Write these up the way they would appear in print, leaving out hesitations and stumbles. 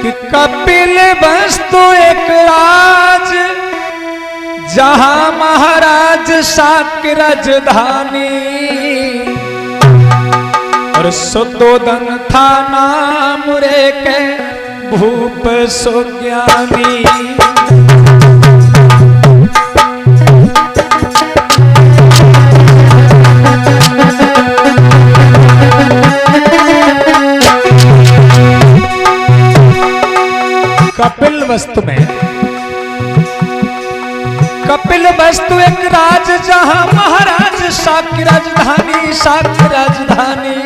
कि कपिल वस्तु एक राज, जहां महाराज शाक्य राजधानी, और सुद्धोधन था नाम रे के भूप सुज्ञानी। कपिल वस्तु में, कपिल वस्तु एक राज, जहां महाराज शाक्य राजधानी, शाक्य राजधानी।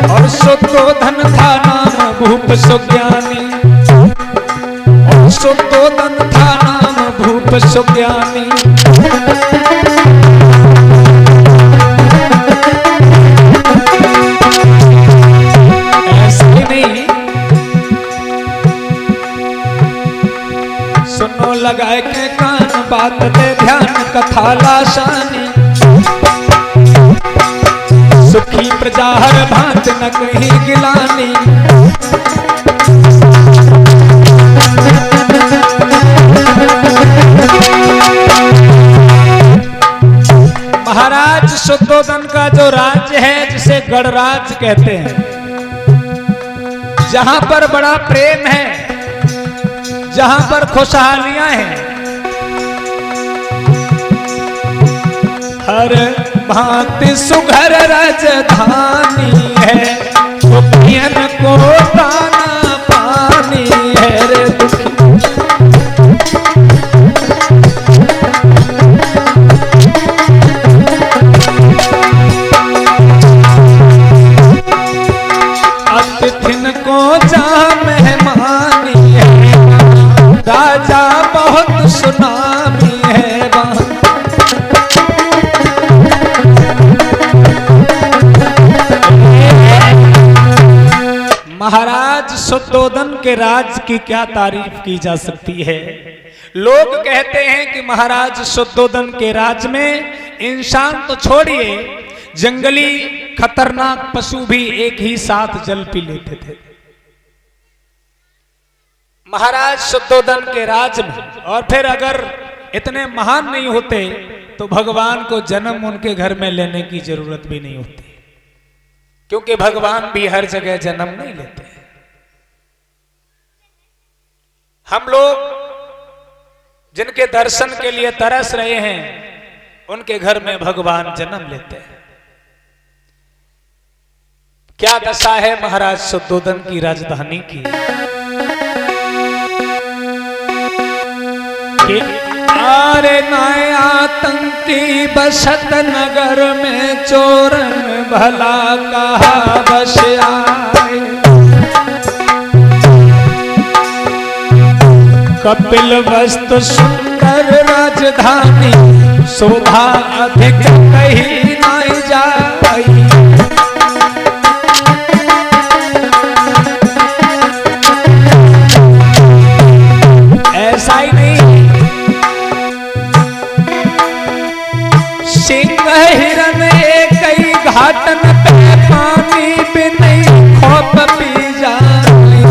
और सुद्धोधन था नाम भूप सुज्ञानी, और सुद्धोधन था नाम भूप सुज्ञानी। सुनो लगाए के कान बात दे ध्यान, कथा लाशानी। सुखी प्रजा हर भांत न कहीं गिलानी। महाराज सुद्धोधन का जो राज्य है, जिसे गणराज कहते हैं, जहां पर बड़ा प्रेम है, जहां पर खुशहालियां हैं, हर भांति सुघर राजधानी है, दुखियन को दाना पानी है रे दुखी। अतिथिन को जहाँ मेहमानी है, राजा बहुत सुनामी है वहाँ। महाराज सुद्धोधन के राज की क्या तारीफ की जा सकती है। लोग कहते हैं कि महाराज सुद्धोधन के राज में इंसान तो छोड़िए, जंगली खतरनाक पशु भी एक ही साथ जल पी लेते थे। महाराज सुद्धोधन के राज में, और फिर अगर इतने महान नहीं होते तो भगवान को जन्म उनके घर में लेने की जरूरत भी नहीं होती, क्योंकि भगवान भी हर जगह जन्म नहीं लेते। हम लोग जिनके दर्शन के लिए तरस रहे हैं, उनके घर में भगवान जन्म लेते हैं। क्या दशा है महाराज सुद्धोधन की राजधानी की। आरे नए आतंकी बसत नगर में, चोरन भला कहा बस आए। कपिल वस्तु सुंदर राजधानी, शोभा अधिक कहीं नहीं जाई। ऐसा ही नहीं, सिंह हिरन कई घाटन पे, पानी भी नहीं खोप पी जाए।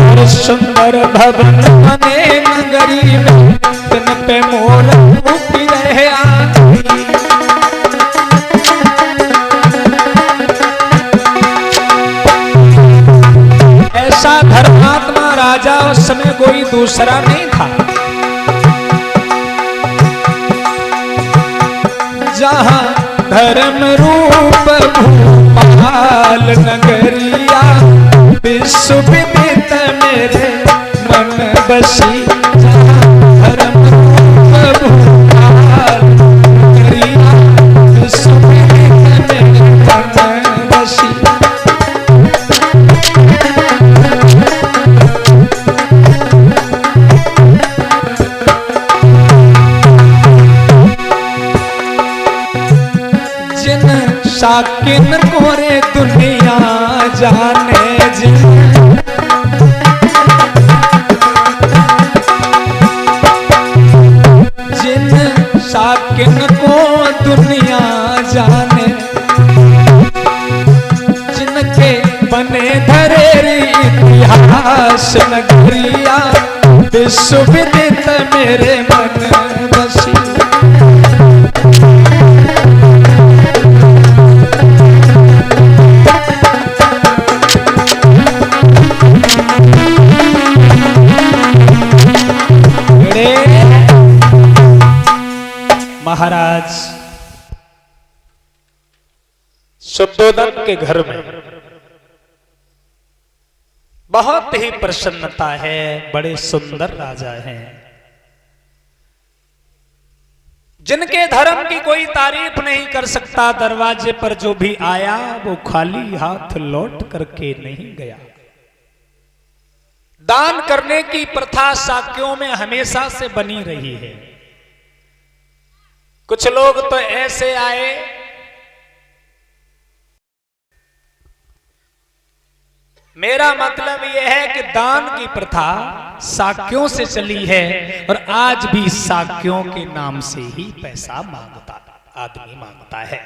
और सुंदर भवन बने नगरी में, तन पे मोर उठी रहे आई। ऐसा धर्मात्मा राजा उस समय कोई दूसरा नहीं था। जहां धर्म रूप भूपाल नगरिया, विश्व विदित मेरे मन बसी। जहां धर्म रूप भूपाल नगरिया, विश्व विदित मेरे मन बसी। शाकिन कोरे दुनिया जाने जिन, जिन शाकिन को दुनिया जाने। बनारस नगरिया विश्व विदित मेरे मन बसी। महाराज शुद्धोदन के घर में बहुत ही प्रसन्नता है, बड़े सुंदर राजा हैं, जिनके धर्म की कोई तारीफ नहीं कर सकता। दरवाजे पर जो भी आया वो खाली हाथ लौट करके नहीं गया। दान करने की प्रथा शाक्यों में हमेशा से बनी रही है। कुछ लोग तो ऐसे आए, मेरा मतलब यह है कि दान की प्रथा शाक्यों से चली है और आज भी शाक्यों के नाम से ही पैसा आदमी मांगता है,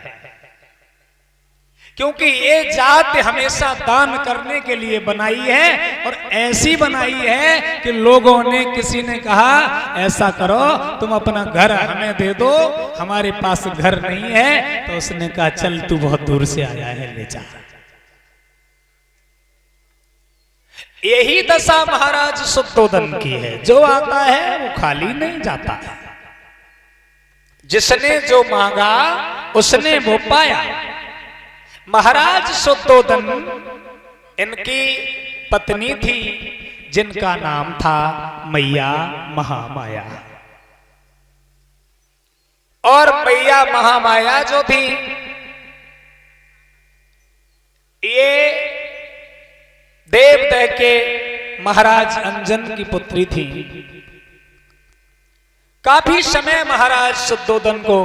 क्योंकि ये जात हमेशा दान करने के लिए बनाई है और ऐसी बनाई है कि लोगों ने, किसी ने कहा ऐसा करो तुम अपना घर हमें दे दो, हमारे पास घर नहीं है, तो उसने कहा चल तू बहुत दूर से आया है ले जा। यही दशा महाराज शुद्धोदन की है, जो आता है वो खाली नहीं जाता है। जिसने जो मांगा उसने वो पाया। महाराज शुद्धोदन इनकी पत्नी थी, जिनका नाम था मैया महामाया। और मैया महामाया जो थी, ये देवदह के महाराज अंजन की पुत्री थी। काफी समय महाराज शुद्धोदन को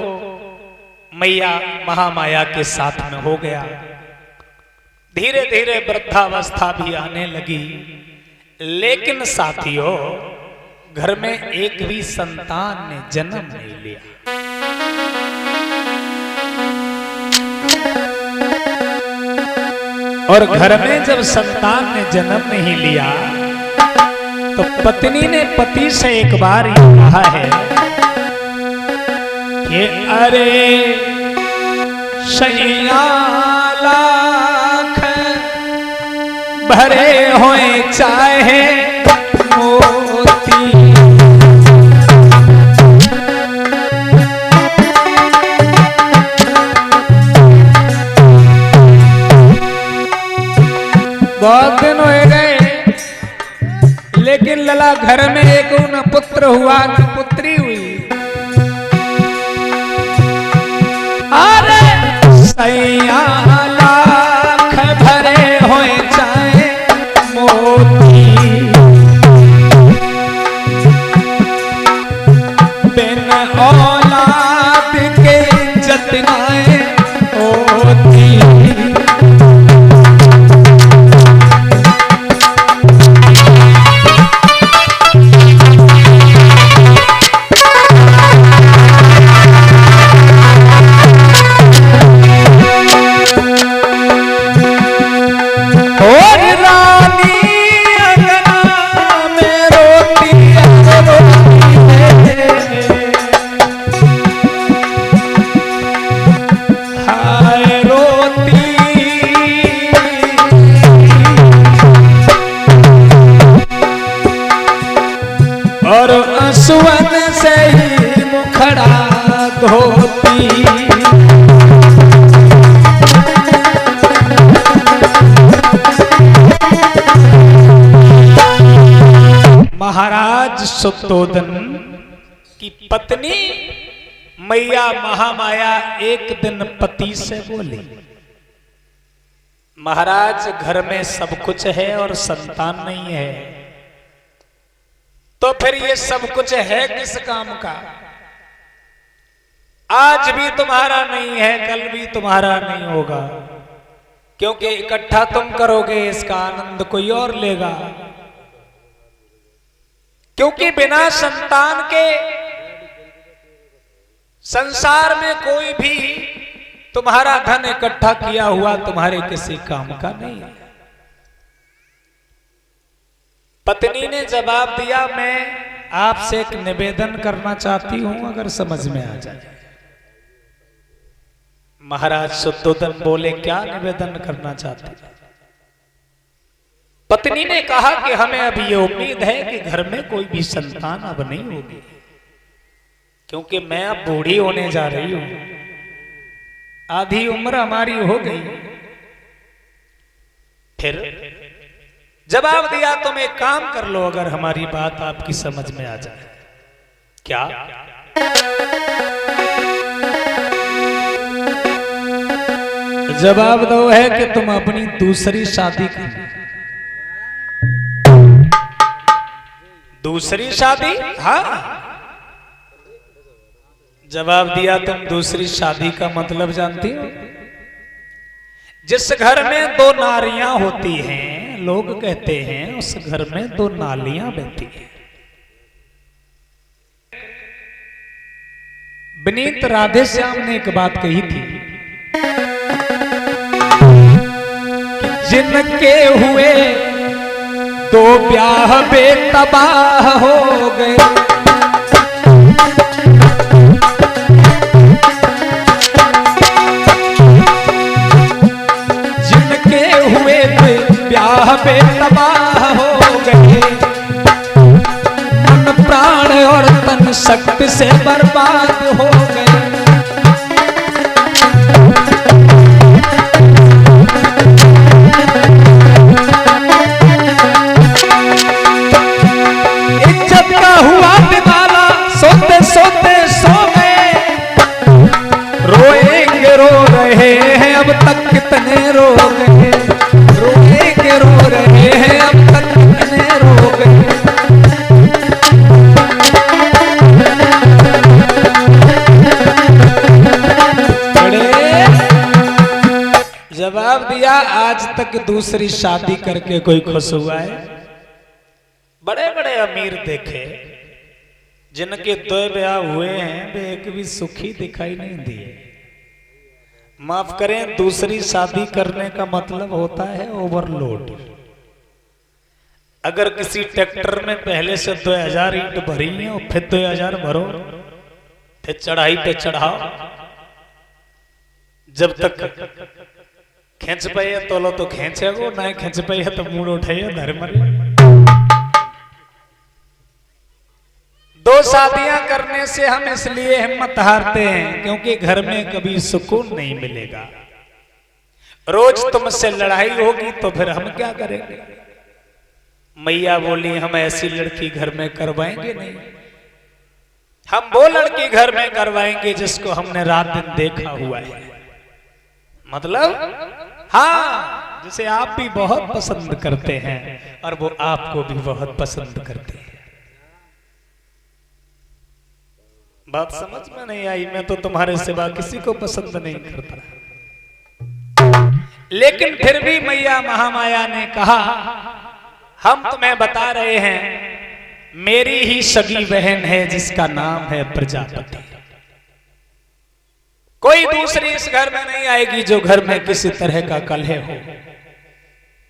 मैया महामाया के साथ में हो गया। धीरे धीरे वृद्धावस्था भी आने लगी, लेकिन साथियों घर में एक भी संतान ने जन्म नहीं लिया। और घर में जब संतान ने जन्म नहीं लिया तो पत्नी ने पति से एक बार ये कहा है कि अरे सैया लाख भरे होए चाहे मोती, बहुत दिन हो गए लेकिन लला घर में एक न पुत्र हुआ न पुत्री हुई। अरे सैया लाख भरे होए चाहे मोती, बिन औलाद के जतनाए होती। सुवन से ही मुखड़ा धोती, महाराज शुद्धोदन की पत्नी मैया महामाया एक दिन पति से बोली, महाराज घर में सब कुछ है और संतान नहीं है, तो फिर ये सब कुछ है किस काम का? आज भी तुम्हारा नहीं है, कल भी तुम्हारा नहीं होगा, क्योंकि इकट्ठा तुम करोगे इसका आनंद कोई और लेगा। क्योंकि बिना संतान के संसार में कोई भी तुम्हारा धन इकट्ठा किया हुआ तुम्हारे किसी काम का नहीं है। पत्नी ने जवाब दिया, मैं आपसे एक निवेदन करना चाहती हूं, अगर समझ में आ जाए। महाराज शुद्धोधन बोले, क्या निवेदन करना चाहते हैं? पत्नी ने कहा कि हमें अब ये उम्मीद है कि घर में कोई भी संतान अब नहीं होगी, क्योंकि मैं अब बूढ़ी होने जा रही हूं, आधी उम्र हमारी हो गई। फिर जवाब दिया, तुम एक काम कर लो, अगर हमारी बात आपकी समझ में आ जाए। क्या? जवाब दो है कि तुम अपनी दूसरी शादी कर। दूसरी शादी? हाँ। जवाब दिया, तुम दूसरी शादी का मतलब जानती हो? जिस घर में दो नारियां होती हैं, लोग कहते हैं उस घर में दो नालियां बहती हैं। विनीत राधे श्याम ने एक बात कही थी, जिनके हुए दो ब्याह बेतबाह हो गए, जिनके हुए ब्याह बेतबाह हो गए, मन प्राण और तन शक्ति से बर्बाद हो गए। अब तक कितने रो गए, रोए के रो रहे हैं, अब तक कितने रो गए। जवाब दिया, आज तक दूसरी शादी करके कोई खुश हुआ है? बड़े बड़े अमीर देखे जिनके दो ब्याह हुए हैं, वे एक भी सुखी दिखाई नहीं दिए। माफ करें, दूसरी शादी करने का मतलब होता है ओवरलोड। अगर किसी ट्रैक्टर में पहले से 2000 ईंट भरी है और फिर 2000 भरो, फिर चढ़ाई पे चढ़ाओ, जब तक खींच पे तोलो तो खींचेगो, ना खींच पे तो मूड उठाइए धर्म। दो शादियां करने से हम इसलिए हिम्मत हारते हैं क्योंकि घर में कभी सुकून नहीं मिलेगा। रोज तुमसे लड़ाई होगी तो फिर हम क्या करेंगे? मैया बोली, हम ऐसी लड़की घर में करवाएंगे नहीं, हम वो लड़की घर में करवाएंगे जिसको हमने रात दिन देखा हुआ है। मतलब हाँ, जिसे आप भी बहुत पसंद करते हैं और वो आपको भी बहुत पसंद करते हैं। बात समझ में नहीं आई? मैं तो तुम्हारे सिवा किसी को पसंद नहीं करता, लेकिन फिर भी मैया महामाया ने कहा, हम तुम्हें बता रहे हैं, मेरी ही सगी बहन है जिसका नाम है प्रजापति। कोई दूसरी इस घर में नहीं आएगी जो घर में किसी तरह का कलह हो।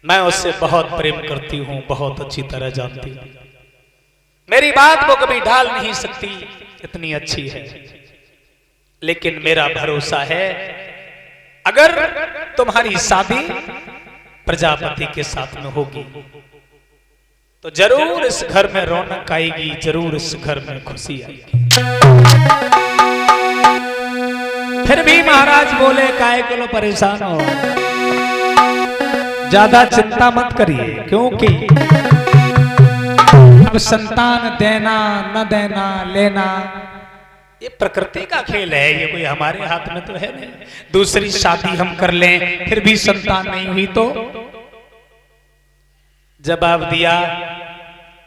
मैं उससे बहुत प्रेम करती हूं, बहुत अच्छी तरह जानती हूं, मेरी बात वो कभी डाल नहीं सकती, इतनी अच्छी है। लेकिन मेरा भरोसा है, अगर तुम्हारी शादी प्रजापति के साथ में होगी तो जरूर इस घर में रौनक आएगी, जरूर इस घर में खुशी आएगी। फिर भी महाराज बोले, काहे के लो परेशान हो, ज्यादा चिंता मत करिए, क्योंकि अब संतान देना न देना लेना ये प्रकृति का खेल है, ये कोई हमारे हाथ में तो है नहीं। दूसरी शादी हम कर लें फिर भी संतान नहीं हुई तो? जवाब दिया,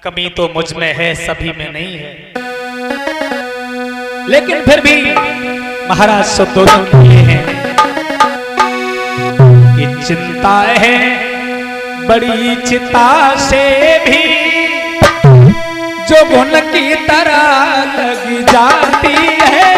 कमी तो मुझ में है, सभी में नहीं है। लेकिन फिर भी महाराज शुद्धोधन बोले हैं कि चिंता है बड़ी चिता से भी जो घुन की तरह लग जाती है।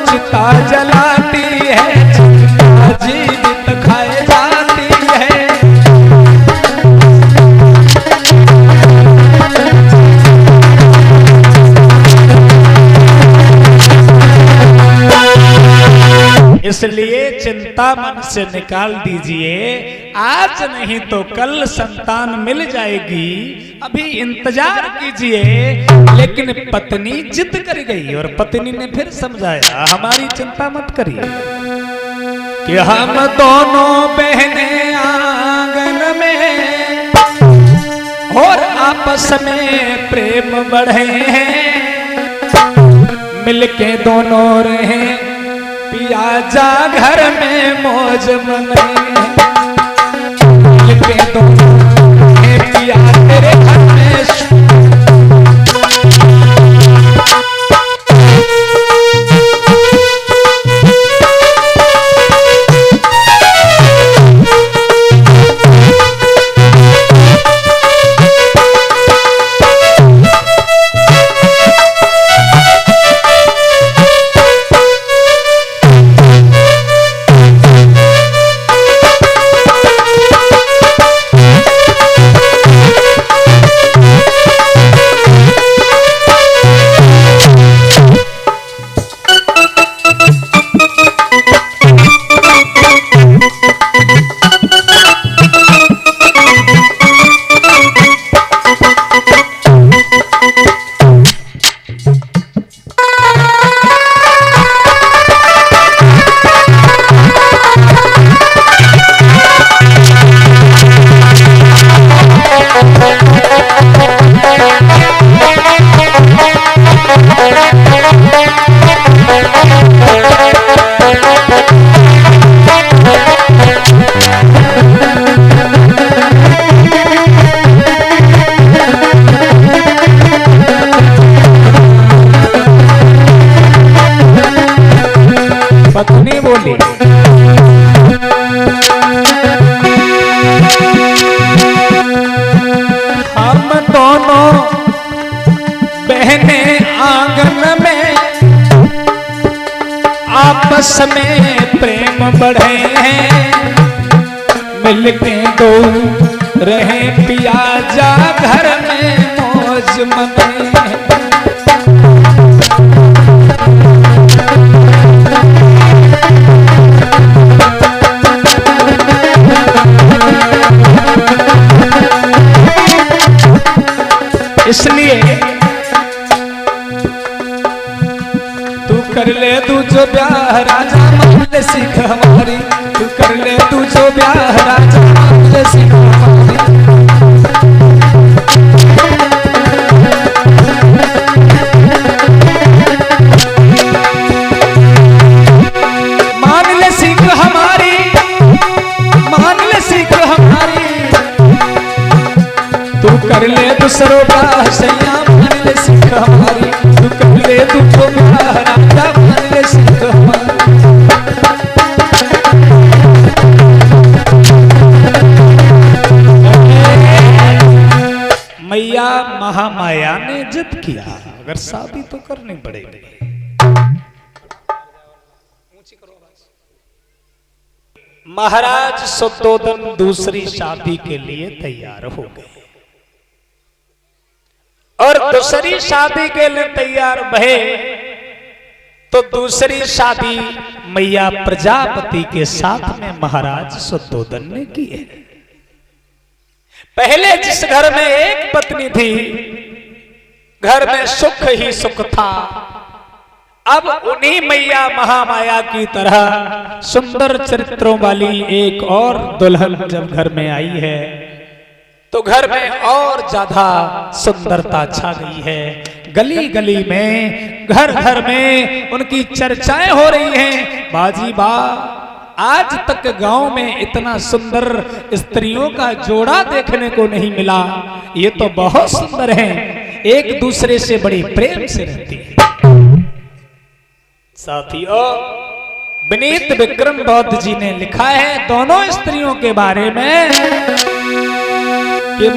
चिता जलाती है, चिता जीवित खाए जाती है। इसलिए चिंता मन से निकाल दीजिए, आज नहीं तो कल संतान मिल जाएगी, अभी इंतजार कीजिए। लेकिन पत्नी जिद कर गई और पत्नी ने फिर समझाया, हमारी चिंता मत करिए कि हम दोनों बहनें आंगन में और आपस में प्रेम बढ़े हैं, मिलके दोनों रहे पिया जा घर में मौज मनाए, मिलके दोनों रहे पिया तेरे घर में। पत्नी बोली, हम दोनों बहनें आंगन में आपस में प्रेम बढ़े हैं, मिलके दो रहे पिया जा घर में मौज मनाए। इसलिए तू कर ले तू जो ब्याह राजा मान ले सीख हमारी, तू कर ले तू जो ब्याह राजा मान ले सीख हमारी। मान ले सीख हमारी, मान ले सीख हमारी, तू कर ले दूसरों ब्याह सैया मान ले सीख हमारी, तू कर ले तू जो ब्याह राजा मान ले सीख हमारी। मैया महामाया ने जिद किया, अगर शादी तो करनी पड़ेगी। महाराज शुद्धोधन दूसरी शादी के लिए तैयार हो गए और दूसरी शादी के लिए तैयार भये तो दूसरी शादी मैया प्रजापति के साथ में महाराज शुद्धोधन ने की है। पहले जिस घर में एक पत्नी थी, घर में सुख ही सुख था, अब उन्हीं मैया महामाया की तरह सुंदर चरित्रों वाली एक और दुल्हन जब घर में आई है तो घर में और ज्यादा सुंदरता छा गई है। गली गली में, घर घर में उनकी चर्चाएं हो रही हैं। बाजी बा, आज तक गांव में इतना सुंदर स्त्रियों का जोड़ा देखने को नहीं मिला, ये तो बहुत सुंदर हैं, एक दूसरे से बड़ी प्रेम से रहती है। साथियों, विनीत विक्रम बौद्ध जी ने लिखा है दोनों स्त्रियों के बारे में कि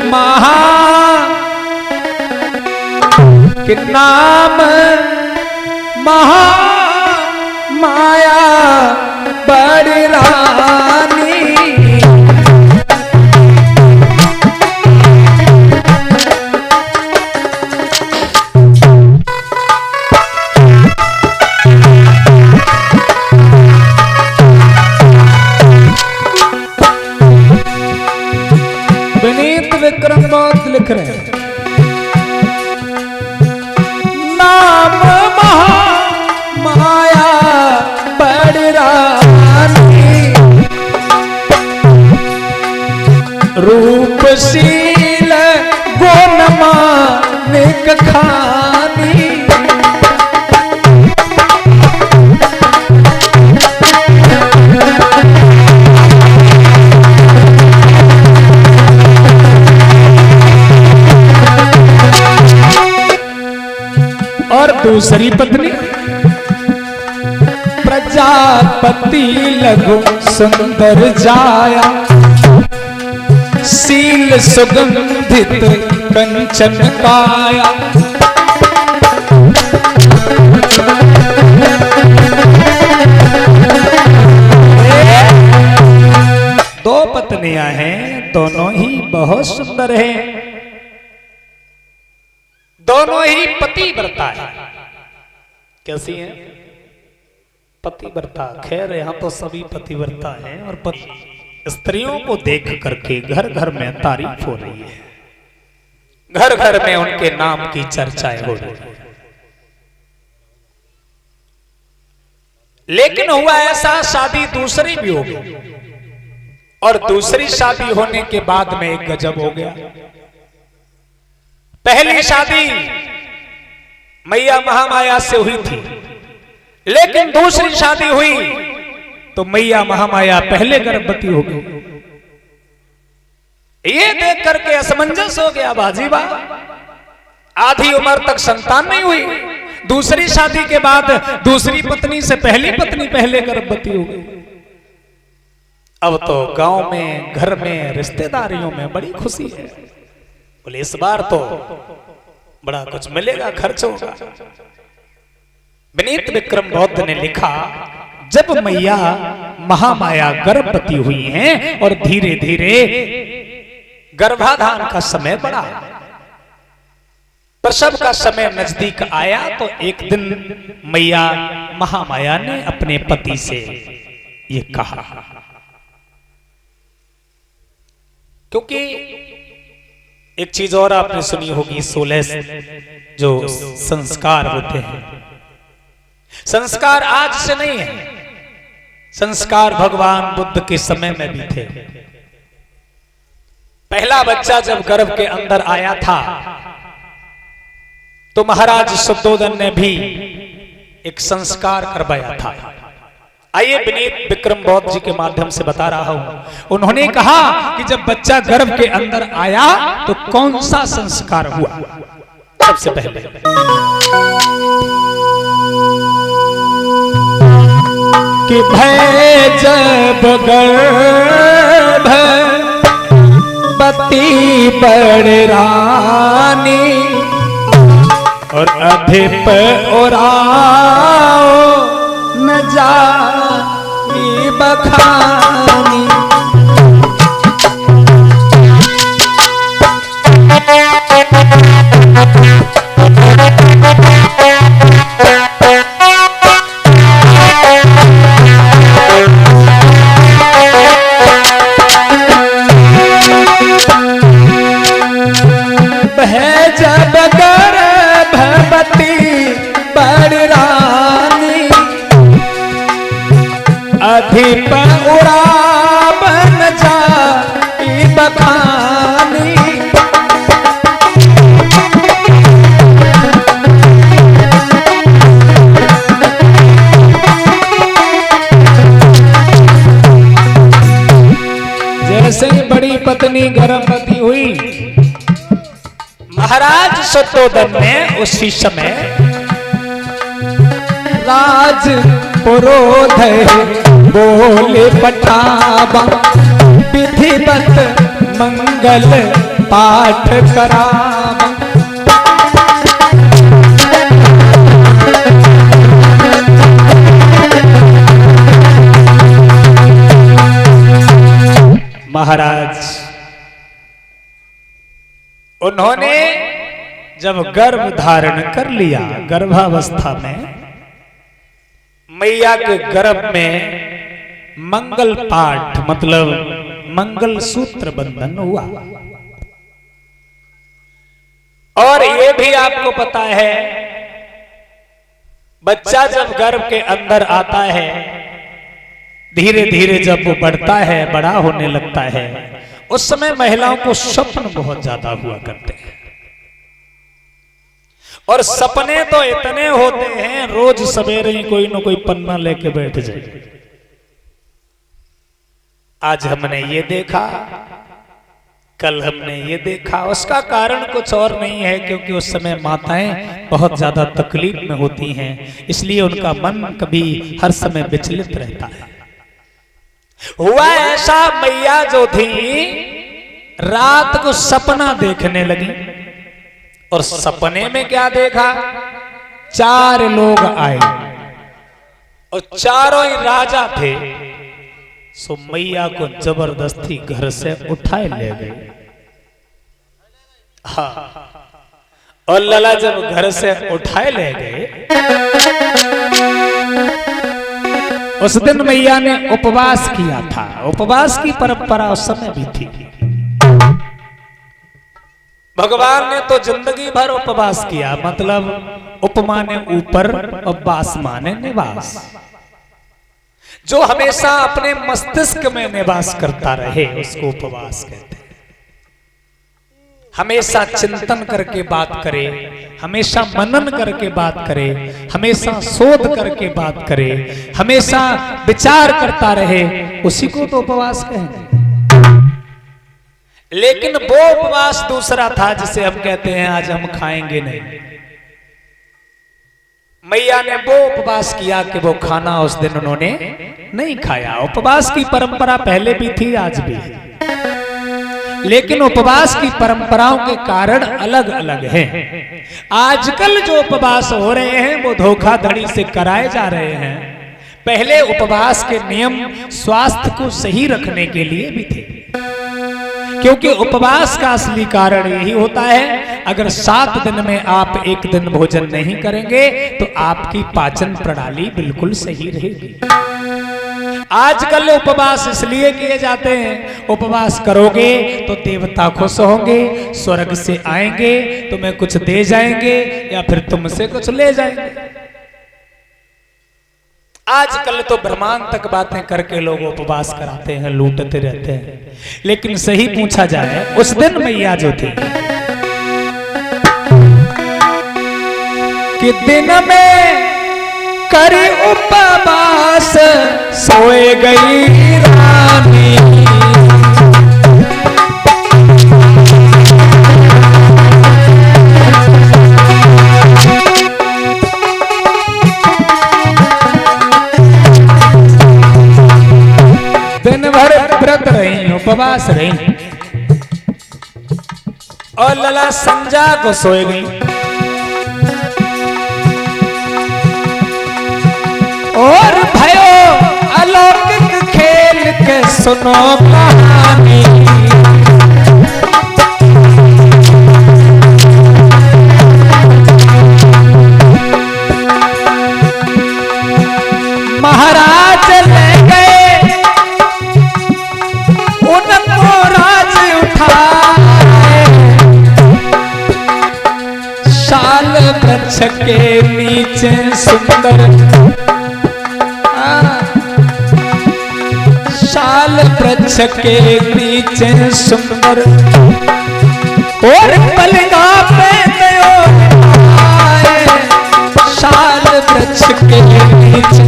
के नाम माया बड़ी रानी। विनीत विक्रम बहुत लिख रहे हैं, नाम माया बड़ी रानी, रूपशील गुण मानिक खानी। और दूसरी पत्नी प्रजापति लघु सुंदर जाया, शील सुगंधित कंचन काया। दो पत्नियां हैं, दोनों ही बहुत सुंदर हैं, दोनों ही पतिव्रता है। कैसी हैं? पतिव्रता। खैर यहां तो सभी पतिव्रता हैं और स्त्रियों को देख करके घर घर में तारीफ हो रही है, घर घर में उनके नाम की चर्चाएं हो रही है। लेकिन हुआ ऐसा, शादी दूसरी भी हो गई और दूसरी शादी होने के बाद में एक गजब हो गया। पहली शादी मैया महामाया से हुई थी, लेकिन दूसरी शादी हुई तो मैया महामाया पहले गर्भवती हो गई। ये देख करके असमंजस हो गया बाजीबा, आधी उम्र तक संतान नहीं हुई, दूसरी शादी के बाद दूसरी पत्नी से पहली पत्नी पहले गर्भवती हो गई। अब तो गांव में, घर में, रिश्तेदारियों में बड़ी खुशी है, बोले इस बार तो बड़ा कुछ मिलेगा, खर्च होगा। विनीत विक्रम बौद्ध ने लिखा, जब मैया महामाया गर्भवती हुई हैं और धीरे धीरे गर्भाधान का समय बढ़ा, प्रसव का समय नजदीक आया, तो एक दिन मैया महामाया ने अपने पति से ये कहा, क्योंकि एक चीज और आपने सुनी होगी, 16 जो संस्कार होते हैं, संस्कार आज से नहीं है, संस्कार भगवान बुद्ध के समय में भी थे। पहला बच्चा जब गर्भ के अंदर आया था तो महाराज शुद्धोदन ने भी एक संस्कार करवाया था। आइए विनीत विक्रम बौद्ध जी के माध्यम से बता रहा हूं। उन्होंने कहा कि जब बच्चा गर्भ के अंदर आया तो कौन सा संस्कार हुआ। सबसे पहले कि भय जब गर्भवती बड़ रानी और अधिप ओराओ न जाई बखानी। है जब गर्भवती बड़ रानी अधिप उड़ाव न जाई बखानी। जैसे ही बड़ी पत्नी गर्भवती हुई, महाराज शुद्धोदन ने उसी समय राज पुरोधय बोले पठावा विधिवत मंगल पाठ करावा। महाराज उन्होंने जब गर्भ धारण कर लिया, गर्भावस्था में मैया के गर्भ में मंगल पाठ मतलब मंगल सूत्र बंधन हुआ। और ये भी आपको पता है, बच्चा जब गर्भ के अंदर आता है, धीरे धीरे जब वो बढ़ता है, बड़ा होने लगता है, उस समय महिलाओं को स्वप्न बहुत ज्यादा हुआ करते हैं। और सपने तो इतने होते हैं, रोज सवेरे ही कोई ना कोई पन्ना लेके बैठ जाए। आज हमने ये देखा, कल हमने ये देखा। उसका कारण कुछ और नहीं है, क्योंकि उस समय माताएं बहुत ज्यादा तकलीफ में होती हैं, इसलिए उनका मन कभी हर समय विचलित रहता है। हुआ ऐसा, मैया जो थी रात को सपना देखने लगी, और सपने में क्या देखा, 4 लोग आए और चारों ही राजा थे। सो मैया को जबरदस्ती घर से उठाए ले गए। हाँ, और लला जब घर से उठाए ले गए, उस दिन मैया ने उपवास किया था। उपवास की परंपरा उस समय भी थी। भगवान ने तो जिंदगी भर उपवास किया, मतलब उप माने ऊपर और वास माने निवास। जो हमेशा अपने मस्तिष्क में निवास करता रहे उसको उपवास कहते हैं। हमेशा चिंतन करके बात करे, हमेशा मनन करके बात करे, हमेशा शोध करके बात करे, हमेशा विचार करता रहे, उसी को तो उपवास कहेंगे। लेकिन वो उपवास दूसरा था जिसे हम कहते हैं आज हम खाएंगे नहीं। मैया ने वो उपवास किया कि वो खाना उस दिन उन्होंने नहीं खाया। उपवास की परंपरा पहले भी थी, आज भी है, लेकिन उपवास की परंपराओं के कारण अलग अलग हैं। आजकल जो उपवास हो रहे हैं वो धोखाधड़ी से कराए जा रहे हैं। पहले उपवास के नियम स्वास्थ्य को सही रखने के लिए भी थे, क्योंकि उपवास का असली कारण यही होता है, अगर 7 दिन में आप एक दिन भोजन नहीं करेंगे तो आपकी पाचन प्रणाली बिल्कुल सही रहेगी। आजकल उपवास इसलिए किए जाते हैं, उपवास करोगे तो देवता खुश होंगे, स्वर्ग से आएंगे, तुम्हें कुछ दे जाएंगे या फिर तुमसे कुछ ले जाएंगे। आजकल तो ब्रह्मांड तक बातें करके लोग उपवास कराते हैं, लूटते रहते हैं। लेकिन सही पूछा जाए, उस दिन मैया जो थी कि दिन में करी उपवास, सोए गई रानी। दिन भर व्रत रही, उपवास रही, और लला संजा को सोए गई। और भयो अलौकिक खेल के सुनो कहानी। महाराज ले गए उनको राज उठाए, शाल वृक्ष के नीचे सुंदर, शाल वृक्ष के नीचे सुंदर, और पलंगा पे दयो आए, शाल वृक्ष के नीचे।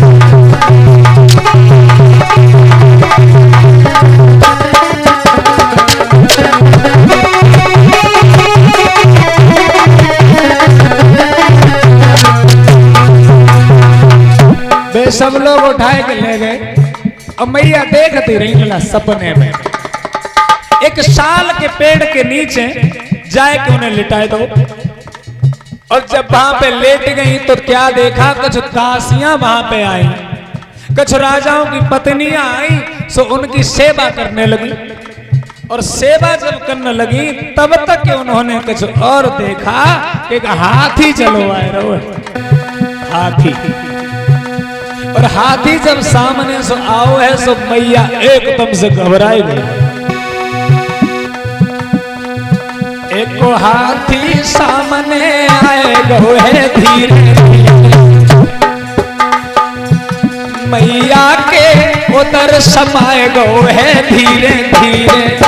वे सब लोग उठाए के ले गए। अब मैया देखती रही लला सपने में, एक साल के पेड़ के नीचे जाए के उन्हें लिटाए दो। और जब वहां पे लेट गई तो क्या देखा, कुछ दासियां वहां पे आई, कुछ राजाओं की पत्नियां आई, सो उनकी सेवा करने लगी। और सेवा जब करने लगी तब तक कि उन्होंने कुछ और देखा कि एक हाथी चलो आए रहो, हाथी। और हाथी जब सामने से आओ है सो मैया एकदम से घबराई गई। एक हाथी सामने आए गो है धीरे मैया के उधर समाए गो है धीरे धीरे।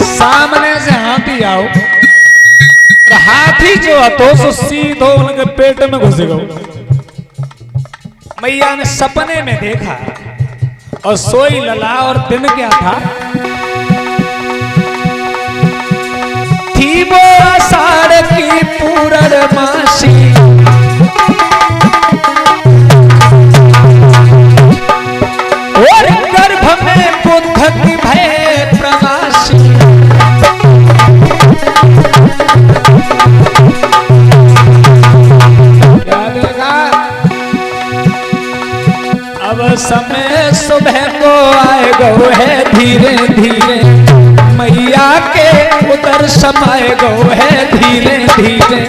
सामने से हाथी आओ, हाथी जो हथो सो सीधो उनके पेट में घुसेगा। मैया ने सपने में देखा और सोई लला और दिन क्या था, थी वो आषाढ़ की पूर्णमासी, और गर्भ में बुद्ध की भय प्रवासी। क्या देखा? अब समय सुबह को आए गो है धीरे धीरे मैया के उधर समाए गो है धीरे धीरे।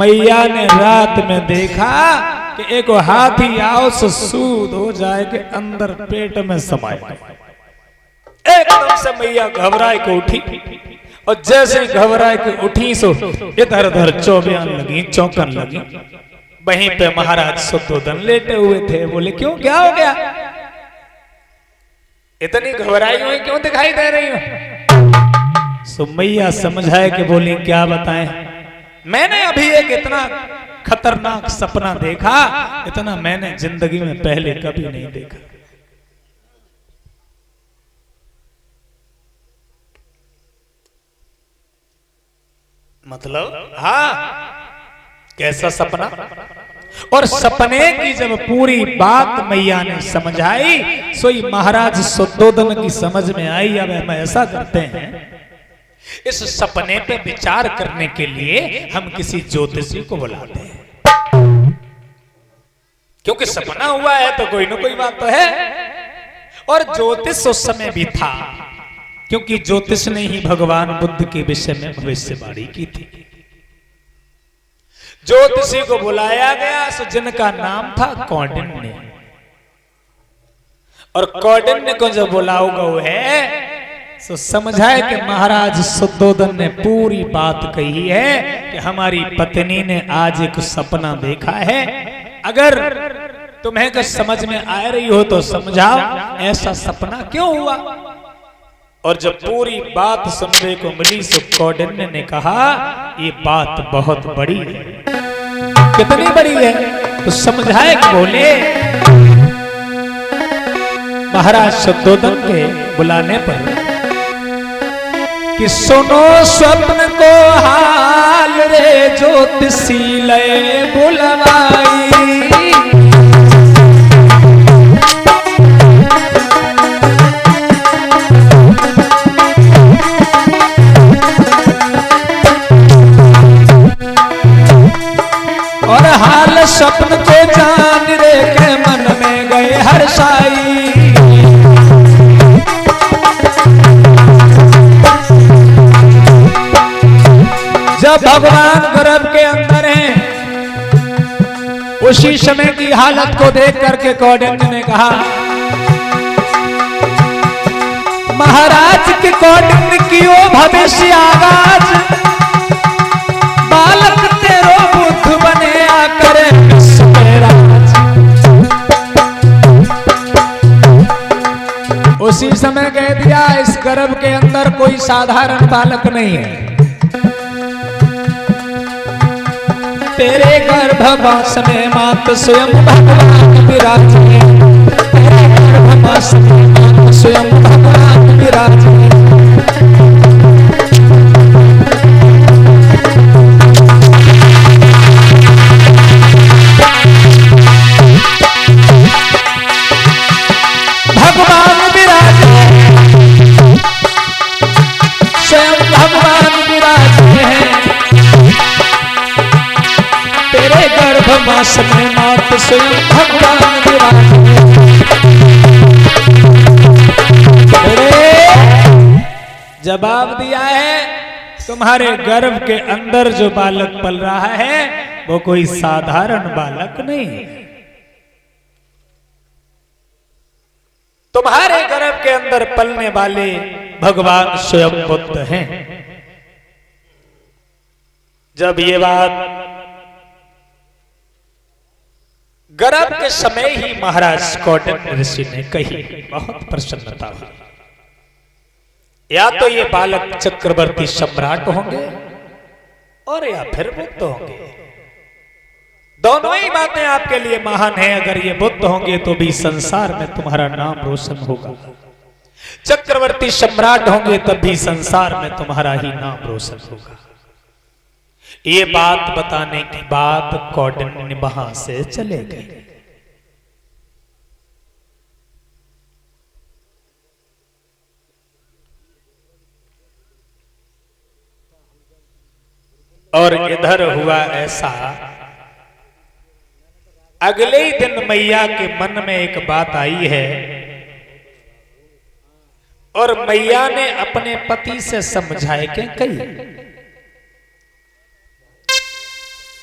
मैया ने रात में देखा कि एक हाथी आओ सो सूद हो जाए के अंदर पेट में समाए। एकदम से मैया घबराए के उठी और जैसे घबराए के उठी सो इधर उधर चौबियान लगी, चौंकन लगी। वहीं पे महाराज शुद्धोधन लेटे हुए थे। बोले क्यों, क्या हो गया, इतनी घबराई हुई क्यों दिखाई दे रही हो? सो मैया समझाए कि बोली क्या बताएं, मैंने अभी एक इतना खतरनाक सपना देखा, इतना मैंने जिंदगी में पहले कभी नहीं देखा। मतलब हाँ, कैसा सपना? और सपने की जब पूरी बात मैया ने समझाई, सोई महाराज शुद्धोधन की समझ में आई। अब हम ऐसा करते हैं, इस सपने पे विचार करने के लिए हम किसी ज्योतिषी को बुलाते हैं, क्योंकि सपना हुआ है तो कोई ना कोई बात तो है। और ज्योतिष उस समय भी था, क्योंकि ज्योतिष ने ही भगवान बुद्ध के विषय में भविष्यवाणी की थी। ज्योतिषी को बुलाया गया, सो जिनका नाम था कौंडिन्य। और कौंडिन्य को जब बुलाओगा है सो समझाए कि महाराज शुद्धोधन ने पूरी बात कही है कि हमारी पत्नी ने आज एक सपना देखा है, अगर तुम्हें कुछ समझ में आ रही हो तो समझाओ ऐसा सपना क्यों हुआ। और जब पूरी बात सुनने को मिली तो कौंडिन्य ने कहा ये बात बहुत बड़ी है। कितनी बड़ी है? तो समझाए कि बोले महाराज शुद्धोधन के बुलाने पर कि सुनो स्वप्न को हाल रे ज्योतिषी लय बुलवाई। और हाल स्वप्न को जान रे के मन में गए हर्षाई। जब भगवान गर्भ के अंदर हैं, उसी समय की हालत को देख करके कौंडिन्य ने कहा महाराज के कौंडिन्य की ओ भविष्य आगाज, बालक तेरो बुद्ध बने आकर विश्व में राज। उसी समय कह दिया इस गर्भ के अंदर कोई साधारण बालक नहीं है, तेरे गर्भवास में मात स्वयं भगवान विराजे। तेरे गर्भवास में मात स्वयं भगवान विराजे। स्वयं भगवान विराज जवाब दिया है, तुम्हारे गर्भ के अंदर जो बालक पल रहा है वो कोई साधारण बालक नहीं है। तुम्हारे गर्भ के अंदर पलने वाले भगवान स्वयं बुद्ध हैं। जब ये बात गर्भ के समय ही महाराज कौंडिन्य ऋषि ने कही, बहुत प्रसन्नता हुई। या तो ये बालक चक्रवर्ती सम्राट होंगे और या फिर बुद्ध होंगे। दोनों ही बातें आपके लिए महान हैं। अगर ये बुद्ध होंगे तो भी संसार में तुम्हारा नाम रोशन होगा, चक्रवर्ती सम्राट होंगे तब भी संसार में तुम्हारा ही नाम रोशन होगा। ये बात बताने के बाद कौंडिन्य वहां से चले गए। और इधर हुआ ऐसा, अगले ही दिन मैया के मन में एक बात आई है और मैया ने अपने पति से समझाए के कही।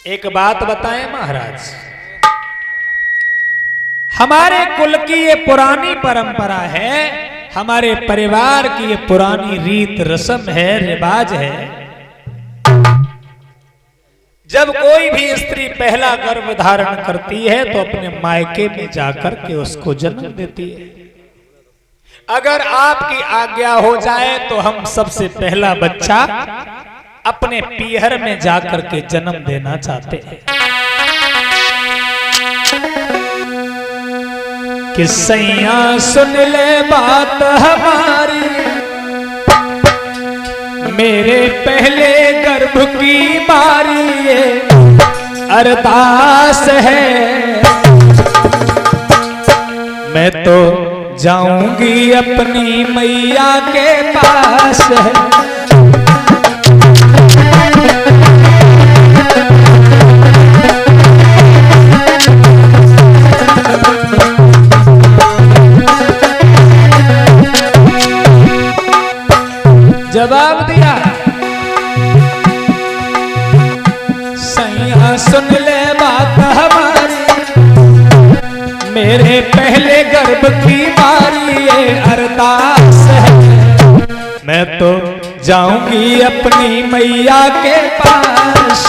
एक बात बताएं महाराज, हमारे कुल की ये पुरानी परंपरा है, हमारे परिवार की ये पुरानी रीत रस्म है, रिवाज है। जब कोई भी स्त्री पहला गर्भ धारण करती है तो अपने मायके में जाकर के उसको जन्म देती है। अगर आपकी आज्ञा हो जाए तो हम सबसे पहला बच्चा अपने पीहर में जाकर के जन्म देना चाहते हैं। कि सैया सुन ले बात हमारी, मेरे पहले गर्भ की बारी अरदास है। मैं तो जाऊंगी अपनी मैया के पास है। जवाब दिया, सैया सुन ले बात हमारी, मेरे पहले गर्भ की बारी ये अरदास है। मैं तो जाऊंगी अपनी मैया के पास।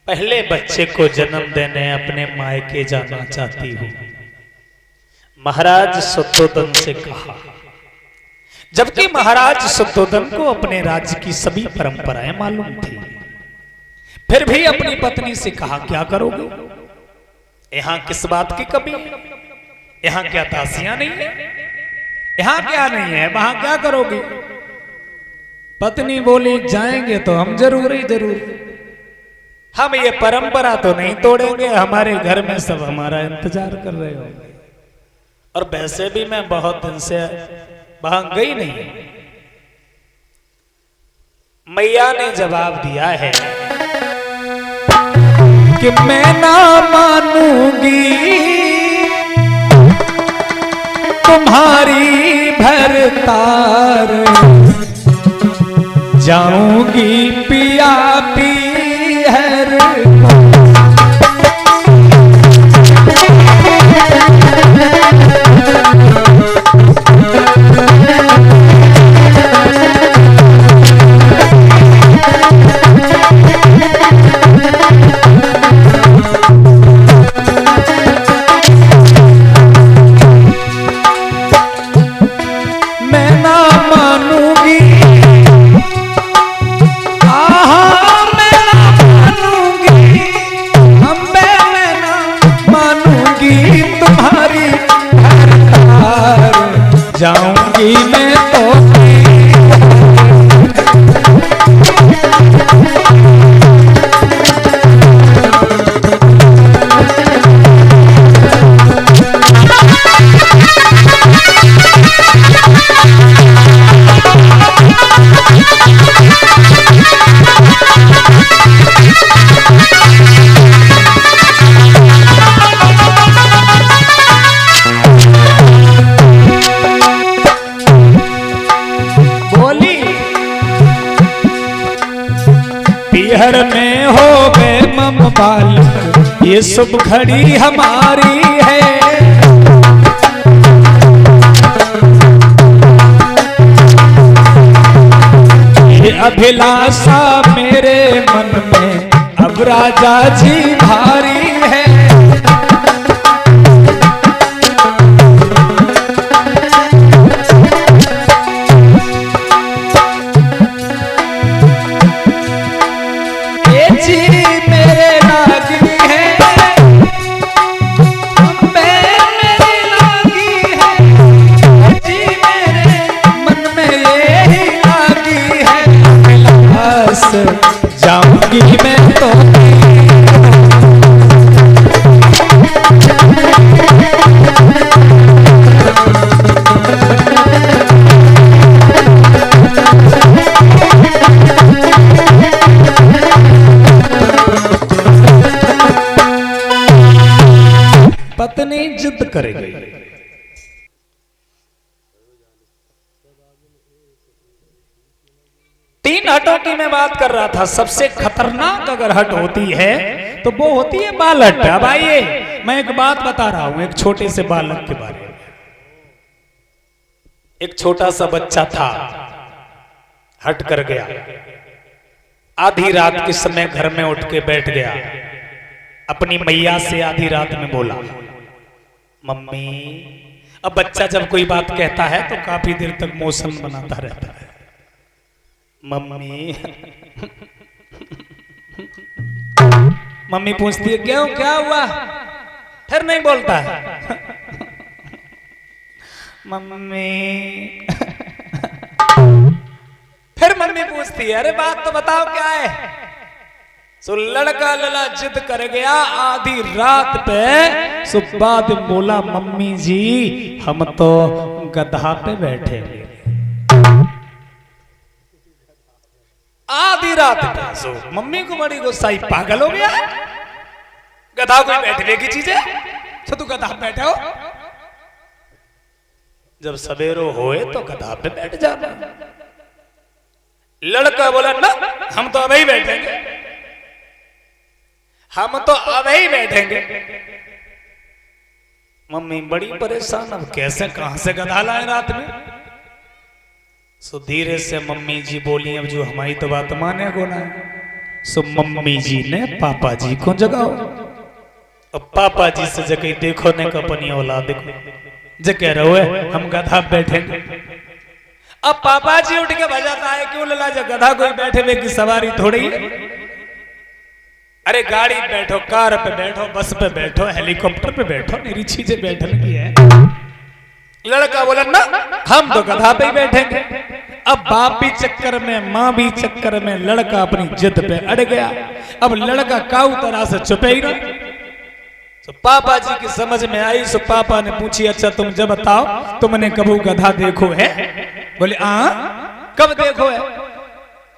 पहले बच्चे को जन्म देने अपने मायके जाना चाहती हूं, महाराज शुद्धोधन से कहा। जबकि महाराज शुद्धोधन को अपने राज्य की सभी परंपराएं मालूम थी, फिर भी अपनी पत्नी से कहा, क्या करोगे? यहां किस बात की कमी है? यहां क्या दासियां नहीं है? यहां क्या नहीं है? वहां क्या करोगे? पत्नी बोली, जाएंगे तो हम जरूर, हम ये परंपरा तो नहीं तोड़ेंगे, हमारे घर में सब हमारा इंतजार कर रहे होंगे। और वैसे भी मैं बहुत दिन से वहां गई नहीं। मैया ने जवाब दिया है कि मैं ना मानूंगी तुम्हारी भरतार, जाऊंगी पिया पीहर। मैं ना मानूंगी नैहर में हो गए मम बालक, ये शुभ घड़ी हमारी है। ये अभिलाषा मेरे मन में अब राजा जी भारी है। जाऊंगी मैं तो पत्नी जिद करेगी। तीन हटों की मैं बात कर रहा था। सबसे खतरनाक अगर हट होती है तो वो होती है बाल हट। अब आइए मैं एक बात बता रहा हूं, एक छोटे से बालक के बारे में। एक छोटा सा बच्चा था, हट कर गया। आधी रात के समय घर में उठ के बैठ गया। अपनी मैया से आधी रात में बोला, मम्मी। अब बच्चा जब कोई बात कहता है तो काफी देर तक मौसम बनाता रहता है। मम्मी मम्मी पूछती है क्यों, क्या हुआ? फिर नहीं बोलता है। मम्मी फिर मम्मी पूछती है अरे बात तो बताओ क्या है? सो लड़का लला जिद कर गया आधी रात पे। सो बाद बोला मम्मी जी हम तो गधा पे बैठे हुए। आधी रात पे। सो मम्मी को बड़ी गुस्साई, पागल हो गया? गधा कोई बैठने की चीज है? तो तू गधा बैठे हो? जब सवेरो होए तो गधा पे बैठ जाना। लड़का बोला ना हम तो अभी बैठेंगे, हम तो अभी बैठेंगे। मम्मी बड़ी परेशान, अब कैसे कहां से गधा लाए रात में? सो धीरे से मम्मी जी बोली, अब जो हमारी तो बात माने को ना। सो मम्मी जी ने पापा जी को जगाओ। अब पापा जी से जगह देखो ने अपनी औलाद को जगह रहो है हम गधा बैठेंगे। अब पापा जी उठ के बजाता है क्यों लला, जब गधा कोई बैठे हुए की सवारी थोड़ी है। अरे गाड़ी पे बैठो, कार पे बैठो, बस पे बैठो, हेलीकॉप्टर पे बैठो, मेरी चीजें बैठने की है। लड़का बोला ना हम तो गधा पे ही बैठेंगे। अब बाप भी चक्कर में, माँ भी चक्कर में, लड़का अपनी जिद पे अड़ गया। अब लड़का काऊ तरह से चुपे ही रहा। तो पापा जी की समझ में आई। सो पापा ने पूछी अच्छा तुम जब बताओ तुमने कबू गधा देखो है? बोले कब देखो है?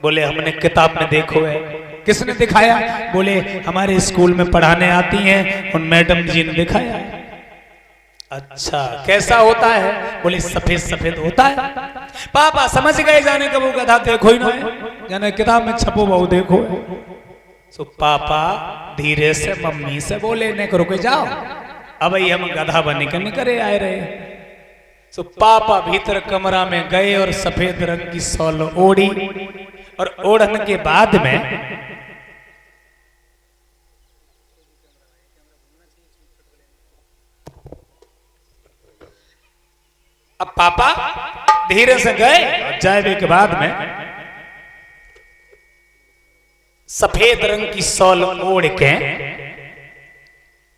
बोले हमने किताब में देखो है। किसने दिखाया? बोले हमारे स्कूल में पढ़ाने आती हैं उन मैडम जी ने दिखाया। अच्छा कैसा होता है? बोले सफेद सफेद होता है। पापा समझ गए जाने कबू गधा देखो ही ना है, जाने किताब में छपो बहु देखो है। तो पापा धीरे से मम्मी से बोले ने रुक जाओ, अब हम गधा बने के निकले आए रहे। तो पापा भीतर कमरा में गए और सफेद रंग की शॉल ओढ़ी और ओढ़ने के बाद में अब पापा धीरे से गए और जाने के बाद में सफेद रंग की शॉल ओढ़ के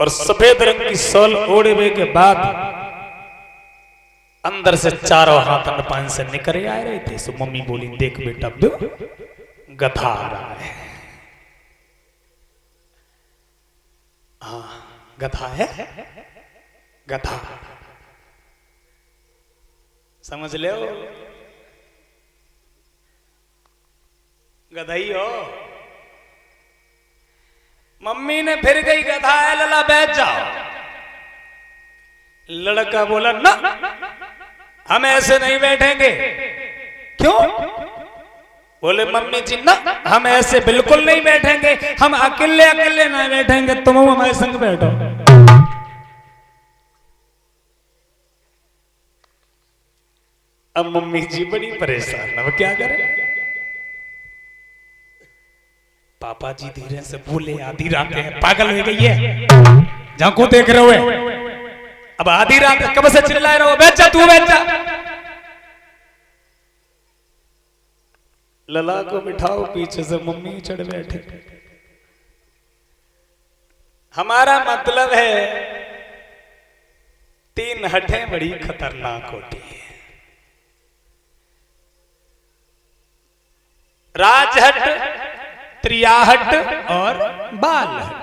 और सफेद रंग की शॉल ओढ़े के बाद अंदर से चारों हाथ अन्नपान से निकल आ रहे थे। सो मम्मी बोली देख बेटा गधा आ रहा है। हाँ गधा है, गधा समझ ले, गधाई हो। मम्मी ने फिर गई गधा है लला बैठ जाओ। लड़का बोला ना हम ऐसे नहीं बैठेंगे। क्यों? बोले मम्मी जी ना, हम ऐसे बिल्कुल नहीं बैठेंगे, हम अकेले अकेले ना बैठेंगे, तुम हमारे संग बैठो। अब मम्मी जी बड़ी परेशान, अब क्या करें। पापा जी धीरे से बोले, आधी रात है, पागल हो गई है, झांको देख रहे हो, अब आधी रात कब से चिल्लाए रहो, बैठ जा तू, बैठ जा। लला को बिठाओ, पीछे से मम्मी चढ़ बैठे। हमारा मतलब है, तीन हटें बड़ी खतरनाक होती है। राजहट, त्रियाहट और बालहट।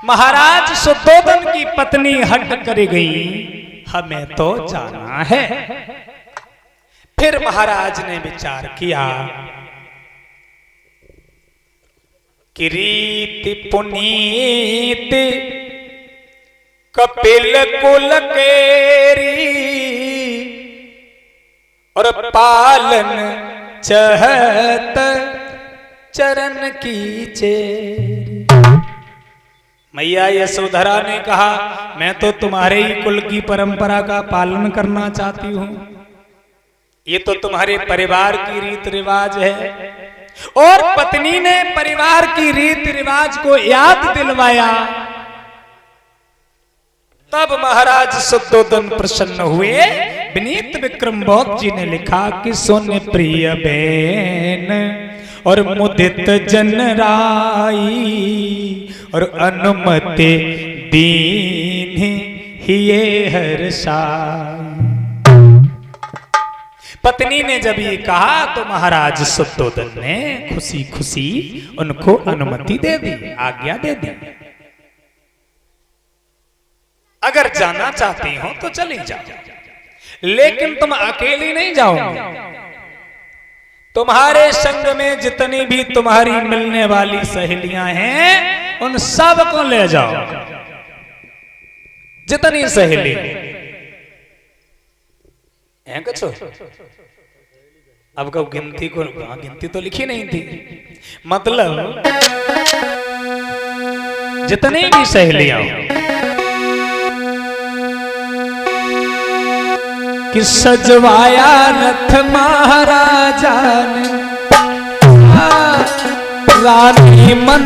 महाराज शुद्धोधन की पत्नी हट कर गई, हमें तो जाना है। फिर महाराज ने विचार किया कि रीति पुनीत कपिल कुल केरी और पालन चहत चरण की चेरी। मैया यशोधरा ने कहा, मैं तो तुम्हारे ही कुल की परंपरा का पालन करना चाहती हूं, ये तो तुम्हारे परिवार की रीत रिवाज है। और पत्नी ने परिवार की रीत रिवाज को याद दिलवाया। तब महाराज शुद्धोधन प्रसन्न हुए। विनीत विक्रम बौद्ध जी ने लिखा कि सुन प्रिय बहन और मुदित जन राई और अनुमति दीन ही हर्षाई। पत्नी ने जब ये कहा तो महाराज शुद्धोधन ने खुशी खुशी उनको अनुमति दे दी, आज्ञा दे दी। अगर जाना चाहती हो तो चली जाओ, लेकिन तुम अकेली नहीं जाओगे। तुम्हारे संग में जितनी भी तुम्हारी मिलने वाली सहेलियां हैं उन सब को ले जाओ, जितनी सहेली हैं। कुछ अब कब गिनती को, गिनती तो लिखी नहीं थी, मतलब जितनी भी सहेलियां कि सजवाया रथ महाराजा ने रानी मन,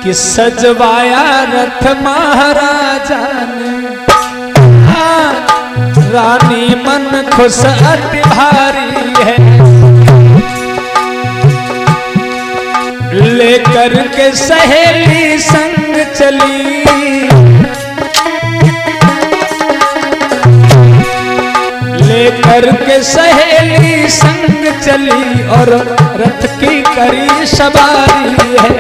कि सजवाया रथ महाराजा ने रानी मन खुश अति भारी है। लेकर के सहेली संग चली, लेकर के सहेली संग चली और रथ की करी सवारी है।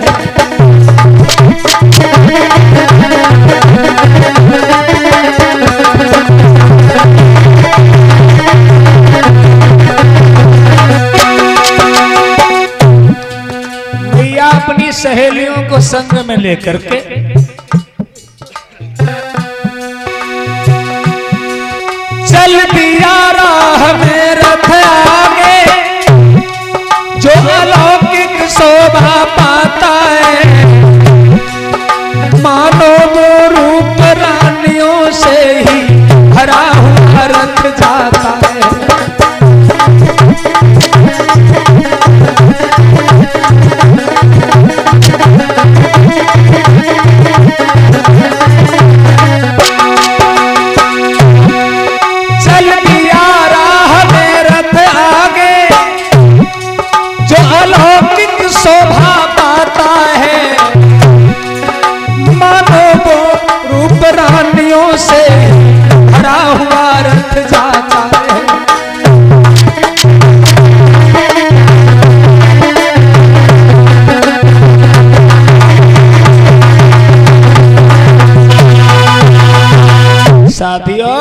मैया अपनी सहेलियों को संग में लेकर के चल दिया राह में रथ आगे, जो अलौकिक शोभा पाता है। मानो वो रूप रानियों से ही भरा हुआ रथ जाता है। चल दिया राह में रथ आगे, जो अलौकिक शोभा पाता है। मानो वो रूप रानियों से भरा हुआ रथ जाता है। साथियों,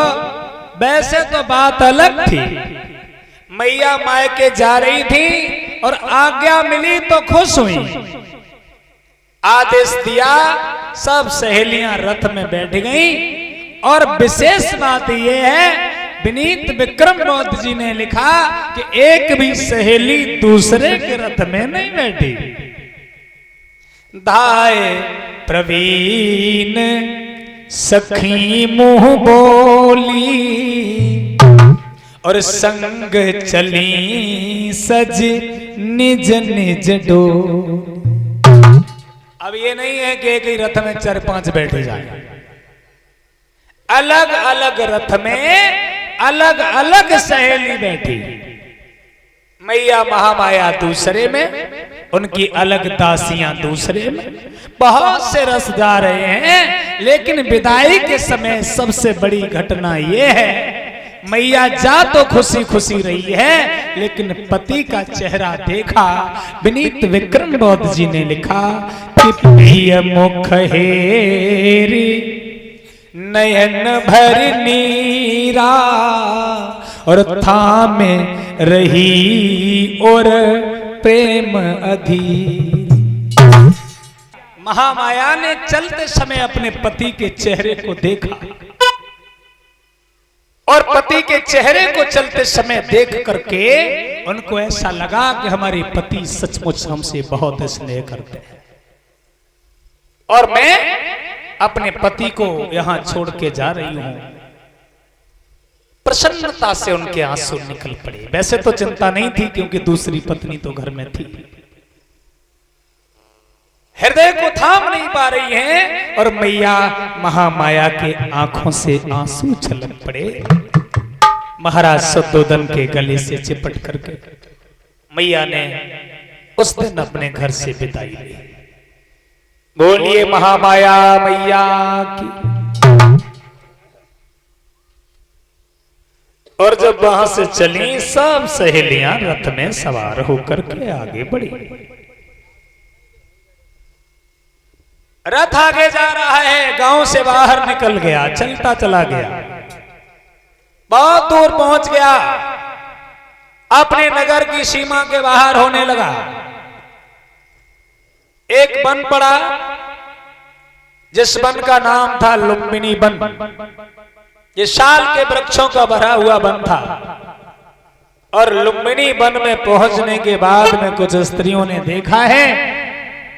वैसे तो बात अलग थी। मैया मायके जा रही थी और आज्ञा मिली तो खुश हुई। आदेश दिया, सब सहेलियां रथ में बैठ गईं। और विशेष बात यह है, विनीत विक्रम बौद्ध जी ने लिखा कि एक भी सहेली दूसरे के रथ में नहीं बैठी। धाये प्रवीण सखी मुंह बोली और संग चली सज निज निज डोली। अब ये नहीं है कि एक ही रथ में 4-5 बैठे जाए, अलग अलग रथ में अलग अलग सहेली बैठी। मैया महामाया दूसरे में, उनकी अलग दासियां दूसरे में। बहुत से रस जा रहे हैं, लेकिन विदाई के समय सबसे बड़ी घटना यह है, मैया जा तो खुशी खुशी रही है, लेकिन पति का चेहरा देखा। विनीत विक्रम बौद्ध जी ने लिखा कि प्रिय मुख हेरी नयन भर नीरा और थामे रही और प्रेम अधीर। महामाया ने चलते समय अपने पति के चेहरे को देखा और पति के चेहरे को चलते समय देख करके उनको ऐसा लगा कि हमारे पति सचमुच हमसे बहुत स्नेह करते हैं और मैं अपने पति को यहां छोड़ के जा रही हूं। प्रसन्नता से उनके आंसू निकल पड़े। वैसे तो चिंता नहीं थी क्योंकि दूसरी पत्नी तो घर में थी। हृदय को थाम नहीं पा रही हैं और मैया महामाया के आंखों से आंसू छलक पड़े। महाराज शुद्धोधन के गले से चिपट करके मैया ने उस दिन अपने घर से विदाई ली। बोलिए महामाया मैया की। और जब वहां से चली, सब सहेलियां रथ में सवार होकर के आगे बढ़ी। रथ आगे जा रहा है, गांव से बाहर निकल गया, चलता चला गया, बहुत दूर पहुंच गया, अपने नगर की सीमा के बाहर होने लगा। एक वन पड़ा, जिस वन का नाम था लुम्बिनी वन। ये साल के वृक्षों का भरा हुआ वन था। और लुम्बिनी वन में पहुंचने के बाद में कुछ स्त्रियों ने देखा है,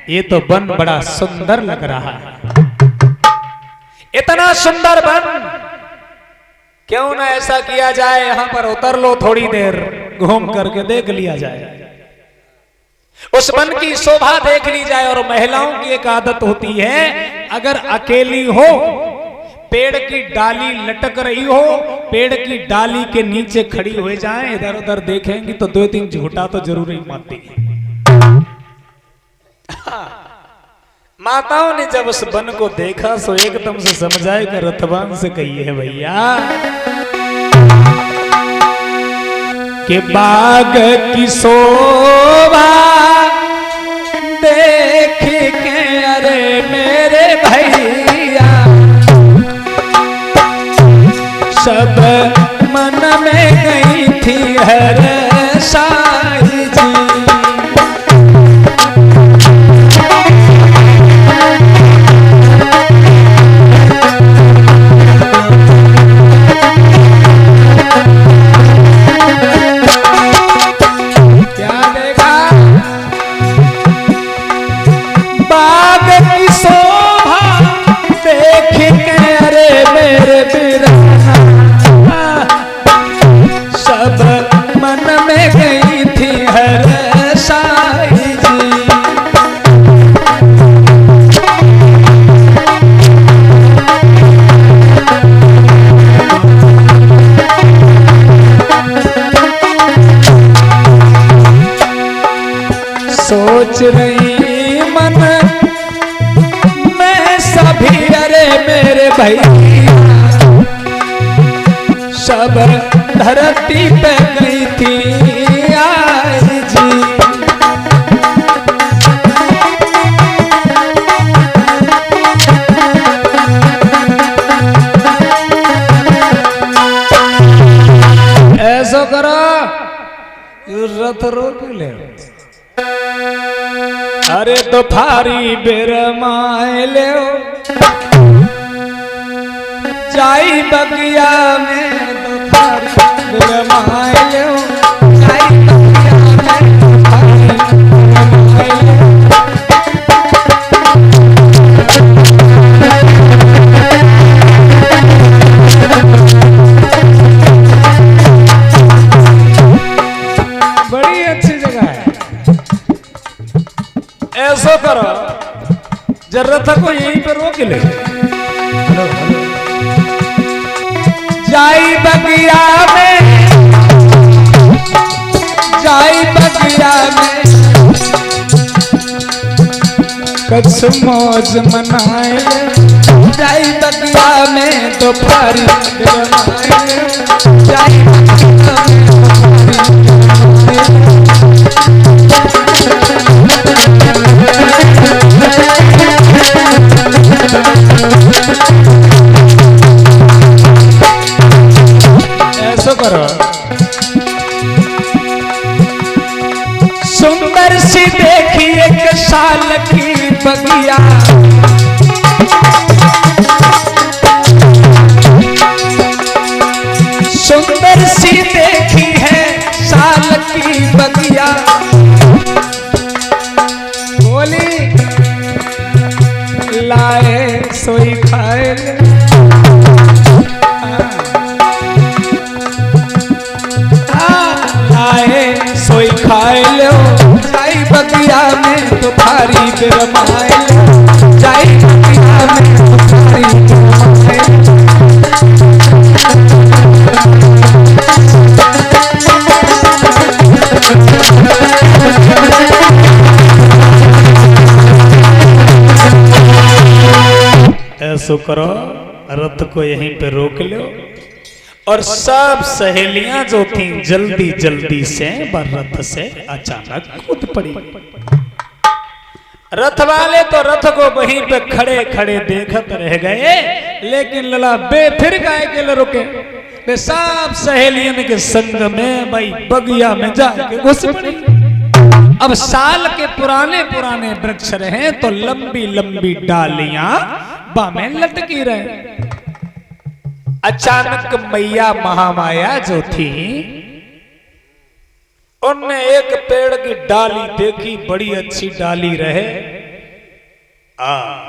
ये तो वन बड़ा सुंदर लग रहा है। इतना सुंदर वन, क्यों ना ऐसा किया जाए, यहां पर उतर लो, थोड़ी देर घूम करके देख लिया जाए, उस वन की शोभा देख ली जाए। और महिलाओं की एक आदत होती है, अगर अकेली हो, पेड़ की डाली लटक रही हो, पेड़ की डाली के नीचे खड़ी हो जाए, इधर उधर देखेंगी तो 2-3 झूठा तो जरूर ही मारती है। माताओं ने जब उस वन को देखा तो एकदम से समझाए कि रथवान से कही है भैया कि बाग की शोभा देख के अरे मेरे भैया सब मन में गई थी हर साई जी। सोच रही मन में सभी अरे मेरे भैया सब धरती पे गई थी आई जी। ऐसा करो रथ रोक ले, अरे तो फारी बेर माए ले जाई बगिया में तो बड़ी अच्छी जगह है। ऐसा करो जरूरत को यहीं पे रोक ले। जाई बगिया में, जाई बगिया में कछ मौज मनाए, जाई बगिया में तो पारी रमाए, जाई बगिया में ऐसा करो। सुंदर सी देखी एक साल की बगिया, सुंदर सी देखी है साल की बगिया, बोली लाए सोई खाए, सोई खाए लो, जाई बगिया में तो थारी रमाए, जाई बगिया में तो थारी रमाए। ऐसो करो, रथ को यहीं पे रोक लो और सब सहेलियां जो थी जल्दी जल्दी से रथ से अचानक कूद पड़ी। रथ वाले तो रथ को वहीं पे खड़े खड़े देखत रह गए, लेकिन लला बेफिर काहे के लिए रुके। वे सब सहेलियन के संग में भाई बगिया में जाके घुस पड़ी। अब साल के पुराने पुराने वृक्ष रहे तो लंबी लंबी डालियां बामें लटकी रहे। अचानक मैया महामाया जो थी उनने एक पेड़ की डाली देखी, बड़ी अच्छी डाली रहे।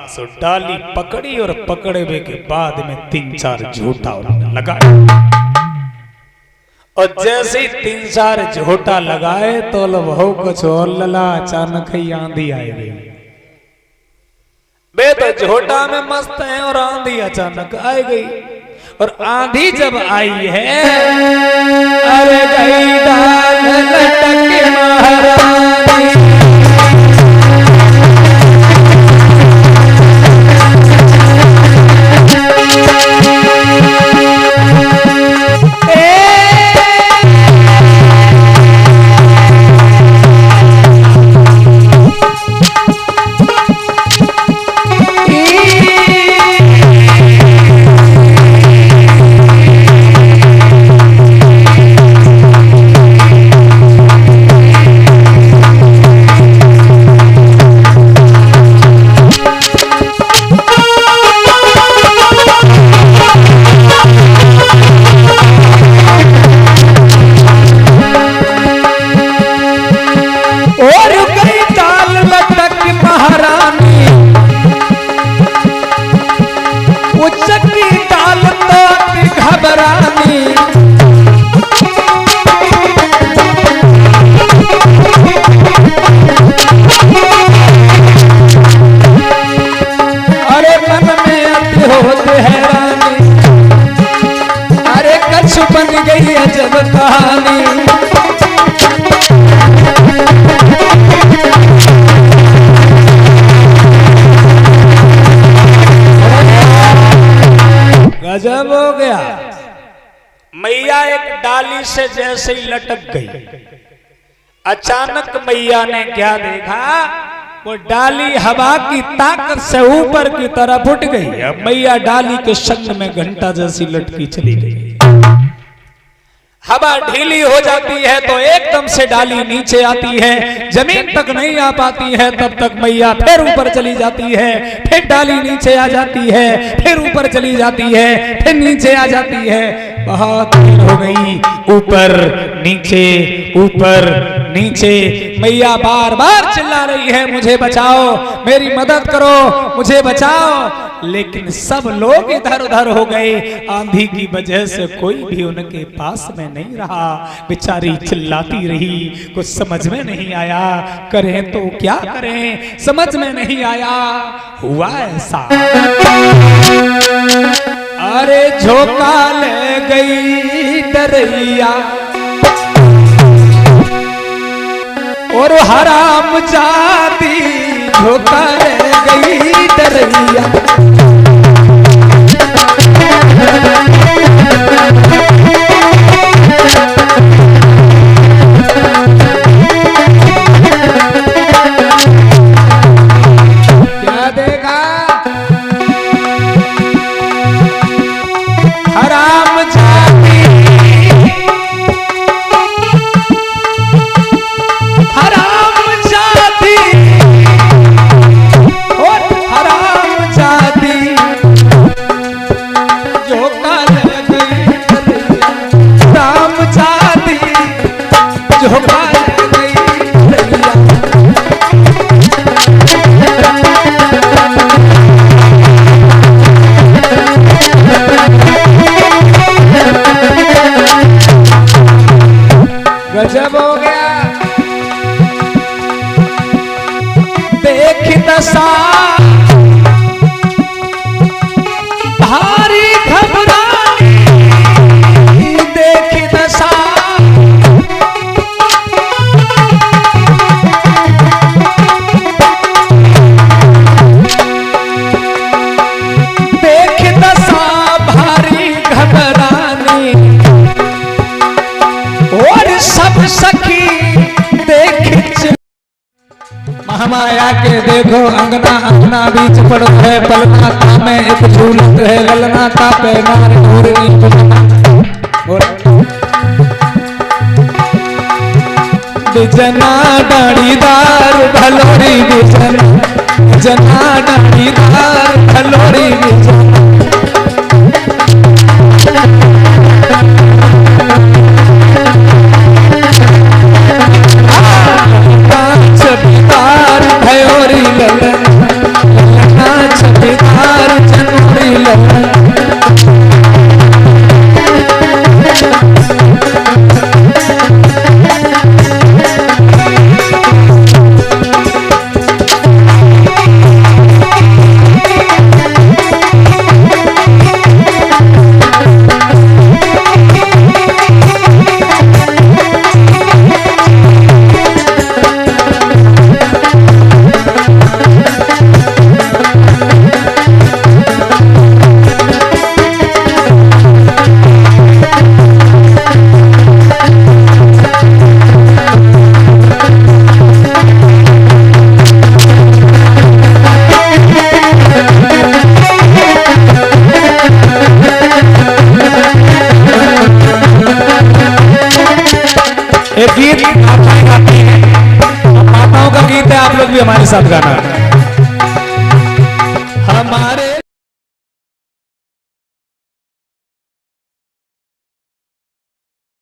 सो डाली पकड़ी और पकड़े हुए के बाद में 3-4 झूठा उन्होंने लगाया और जैसे ही 3-4 झूठा लगाए तो वो कुछ और लला अचानक ही आंधी आई गई। बे तो झूठा में मस्त है और आंधी अचानक आई गई। और आंधी जब आई है, अरे गई डाल लटक महारानी, बन गई अजब कहानी। गजब हो गया। मैया एक डाली से जैसे ही लटक गई, अचानक मैया ने क्या देखा, वो डाली हवा की ताकत से ऊपर की तरफ उठ गई। अब मैया डाली के संग में घंटा जैसी लटकी चली गई। हवा ढीली हो जाती है तो एकदम से डाली नीचे आती है, जमीन तक नहीं आ पाती है। तब तक मैया फिर ऊपर चली जाती है, फिर डाली नीचे आ जाती है, फिर ऊपर चली जाती है, फिर नीचे आ जाती है। बहुत देर हो गई, ऊपर नीचे ऊपर नीचे। मैया बार बार चिल्ला रही है मुझे बचाओ, मेरी मदद करो, मुझे बचाओ। लेकिन सब लोग इधर उधर हो गए, आंधी की वजह से कोई भी उनके पास में नहीं रहा। बेचारी चिल्लाती रही, कुछ समझ में नहीं आया, करें तो क्या करें, समझ में नहीं आया। हुआ ऐसा, अरे झोंका ले गई डरैया और हराम जाती, झोंका ले गई डरैया। क्या देखा, हराम जाती, हराम जाती और हराम जाती, झोंका ले गई हराम जाती, झोंका ले गई डरैया। गजब हो गया, देख दशा भारी घबरानी, देख दशा देख दशा भारी घबरानी और सब सखी देख। महामाया के देखो अंगना, अंगना बीच पड़ो है पलना का में एक झूलत है ललना का पैनार घूरनी बिजना डाड़ीदार भलोरी बिजना, जना डाड़ीदार भलोरी बिजना। छठीदार भयोरी ललन, ललना छठीदार जनोरी ललन। एक गीत माताएं गाती हैं, माताओं का गीत है, आप लोग भी हमारे साथ गाना।